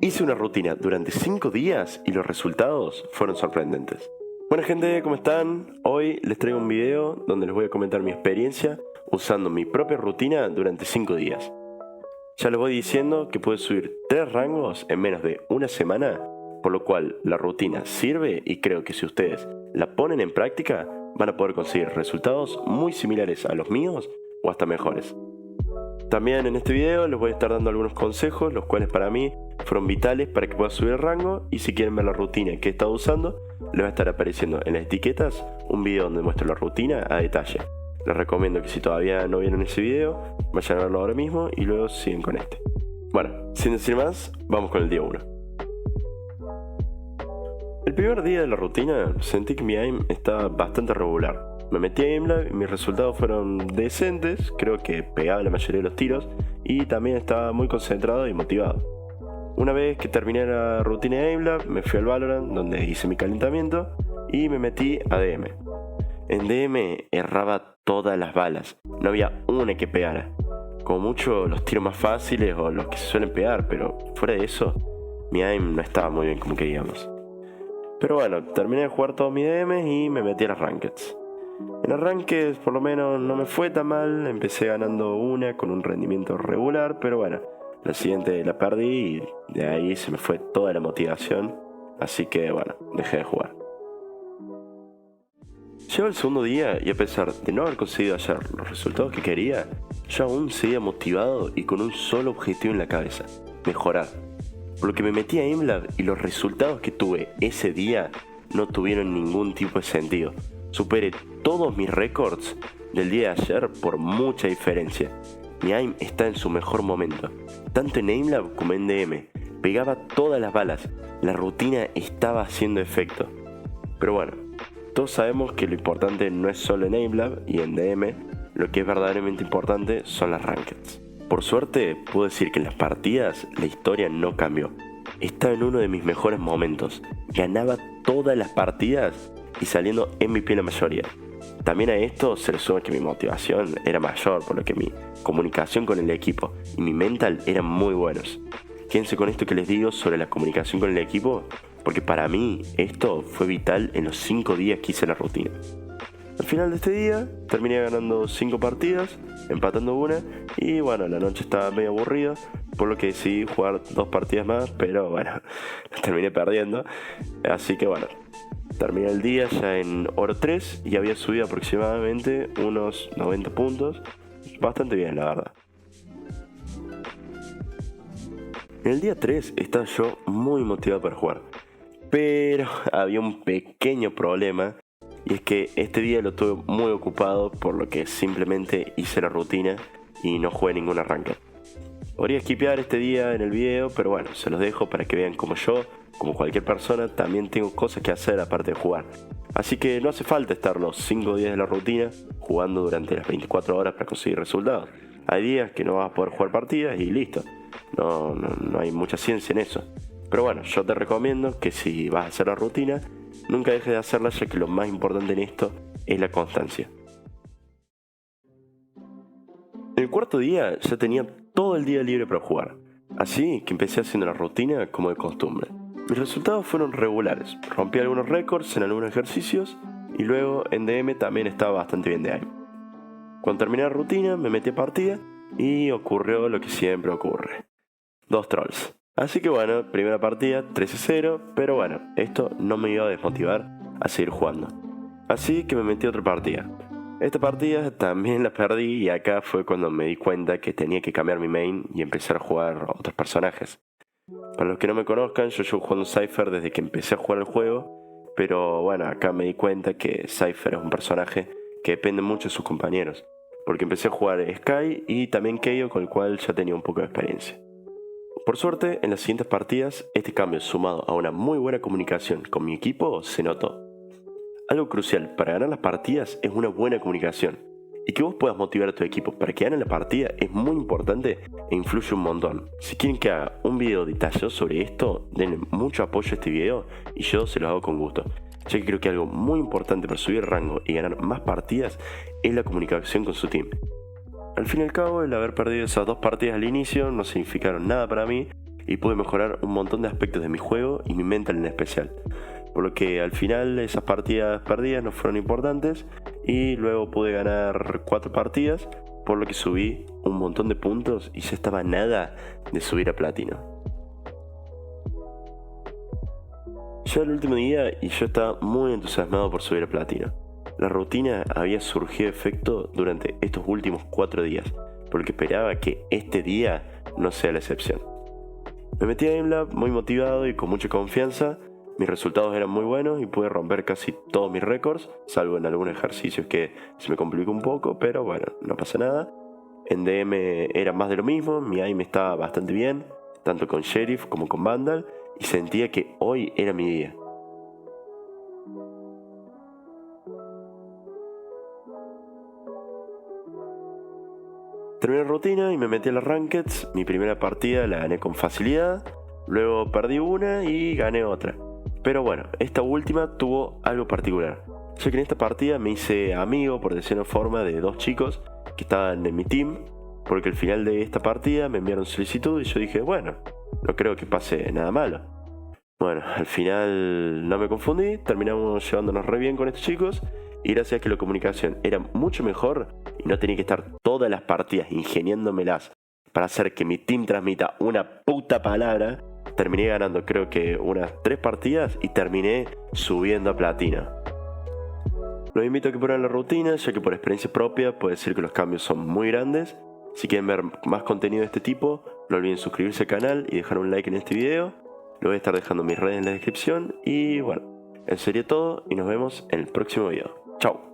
Hice una rutina durante 5 días y los resultados fueron sorprendentes. Buena gente, ¿cómo están? Hoy les traigo un video donde les voy a comentar mi experiencia usando mi propia rutina durante 5 días. Ya les voy diciendo que puedo subir 3 rangos en menos de una semana, por lo cual la rutina sirve y creo que si ustedes la ponen en práctica van a poder conseguir resultados muy similares a los míos o hasta mejores. También en este video les voy a estar dando algunos consejos, los cuales para mí fueron vitales para que pueda subir el rango, y si quieren ver la rutina que he estado usando, les va a estar apareciendo en las etiquetas un video donde muestro la rutina a detalle. Les recomiendo que si todavía no vieron ese video, vayan a verlo ahora mismo y luego siguen con este. Bueno, sin decir más, vamos con el día 1. El primer día de la rutina sentí que mi aim estaba bastante regular. Me metí a AimLab y mis resultados fueron decentes, creo que pegaba la mayoría de los tiros y también estaba muy concentrado y motivado. Una vez que terminé la rutina de AimLab, me fui al Valorant donde hice mi calentamiento y me metí a DM. En DM erraba todas las balas, no había una que pegara. Como mucho los tiros más fáciles o los que se suelen pegar, pero fuera de eso, mi aim no estaba muy bien como queríamos. Pero bueno, terminé de jugar todos mis DMs y me metí a las Rankeds. En las Rankeds por lo menos no me fue tan mal, empecé ganando una con un rendimiento regular, pero bueno, la siguiente la perdí y de ahí se me fue toda la motivación, así que bueno, dejé de jugar. Llegó el segundo día y a pesar de no haber conseguido ayer los resultados que quería, yo aún seguía motivado y con un solo objetivo en la cabeza: mejorar. Por lo que me metí a AimLab y los resultados que tuve ese día no tuvieron ningún tipo de sentido. Superé todos mis récords del día de ayer por mucha diferencia. Mi aim está en su mejor momento. Tanto en AimLab como en DM. Pegaba todas las balas. La rutina estaba haciendo efecto. Pero bueno, todos sabemos que lo importante no es solo en AimLab y en DM. Lo que es verdaderamente importante son las Rankeds. Por suerte, puedo decir que en las partidas la historia no cambió. Estaba en uno de mis mejores momentos. Ganaba todas las partidas y saliendo MVP en la mayoría. También a esto se le suma que mi motivación era mayor, por lo que mi comunicación con el equipo y mi mental eran muy buenos. Quédense con esto que les digo sobre la comunicación con el equipo, porque para mí esto fue vital en los 5 días que hice la rutina. Al final de este día terminé ganando 5 partidas, empatando una, y bueno, la noche estaba medio aburrida, por lo que decidí jugar 2 partidas más, pero bueno, las terminé perdiendo, así que bueno, terminé el día ya en oro 3 y había subido aproximadamente unos 90 puntos, bastante bien la verdad. En el día 3 estaba yo muy motivado para jugar, pero había un pequeño problema. Y es que este día lo tuve muy ocupado, por lo que simplemente hice la rutina y no jugué ninguna ranked. Podría skipear este día en el video, pero bueno, se los dejo para que vean como yo, como cualquier persona, también tengo cosas que hacer aparte de jugar. Así que no hace falta estar los 5 días de la rutina jugando durante las 24 horas para conseguir resultados. Hay días que no vas a poder jugar partidas y listo. No hay mucha ciencia en eso. Pero bueno, yo te recomiendo que si vas a hacer la rutina, nunca dejes de hacerla, ya que lo más importante en esto es la constancia. En el cuarto día ya tenía todo el día libre para jugar, así que empecé haciendo la rutina como de costumbre. Mis resultados fueron regulares, rompí algunos récords en algunos ejercicios y luego en DM también estaba bastante bien de aim. Cuando terminé la rutina me metí a partida y ocurrió lo que siempre ocurre: 2 trolls. Así que bueno, primera partida 13-0, pero bueno, esto no me iba a desmotivar a seguir jugando. Así que me metí a otra partida. Esta partida también la perdí y acá fue cuando me di cuenta que tenía que cambiar mi main y empezar a jugar a otros personajes. Para los que no me conozcan, yo llevo jugando Cypher desde que empecé a jugar el juego, pero bueno, acá me di cuenta que Cypher es un personaje que depende mucho de sus compañeros, porque empecé a jugar Sky y también Keio, con el cual ya tenía un poco de experiencia. Por suerte, en las siguientes partidas, este cambio sumado a una muy buena comunicación con mi equipo se notó. Algo crucial para ganar las partidas es una buena comunicación, y que vos puedas motivar a tu equipo para que gane la partida es muy importante e influye un montón. Si quieren que haga un video detallado sobre esto, denle mucho apoyo a este video y yo se los hago con gusto, ya que creo que algo muy importante para subir rango y ganar más partidas es la comunicación con su team. Al fin y al cabo, el haber perdido esas 2 partidas al inicio no significaron nada para mí, y pude mejorar un montón de aspectos de mi juego y mi mental en especial. Por lo que al final esas partidas perdidas no fueron importantes y luego pude ganar 4 partidas, por lo que subí un montón de puntos y ya estaba nada de subir a platino. Ya el último día y yo estaba muy entusiasmado por subir a platino. La rutina había surgido efecto durante estos últimos 4 días, por lo que esperaba que este día no sea la excepción. Me metí a Gamelab muy motivado y con mucha confianza. Mis resultados eran muy buenos y pude romper casi todos mis récords, salvo en algunos ejercicios que se me complicó un poco, pero bueno, no pasa nada. En DM era más de lo mismo, mi aim estaba bastante bien, tanto con Sheriff como con Vandal, y sentía que hoy era mi día. Terminé la rutina y me metí a las Rankeds. Mi primera partida la gané con facilidad, luego perdí una y gané otra. Pero bueno, esta última tuvo algo particular, ya que en esta partida me hice amigo, por decirlo de forma, de 2 chicos que estaban en mi team, porque al final de esta partida me enviaron solicitud y yo dije, bueno, no creo que pase nada malo. Bueno, al final no me confundí, terminamos llevándonos re bien con estos chicos y gracias a que la comunicación era mucho mejor y no tenía que estar todas las partidas ingeniándomelas para hacer que mi team transmita una puta palabra, terminé ganando creo que unas 3 partidas y terminé subiendo a platino. Los invito a que prueben la rutina, ya que por experiencia propia puedo decir que los cambios son muy grandes. Si quieren ver más contenido de este tipo, no olviden suscribirse al canal y dejar un like en este video. Lo voy a estar dejando mis redes en la descripción y bueno, eso sería todo y nos vemos en el próximo video. Chao.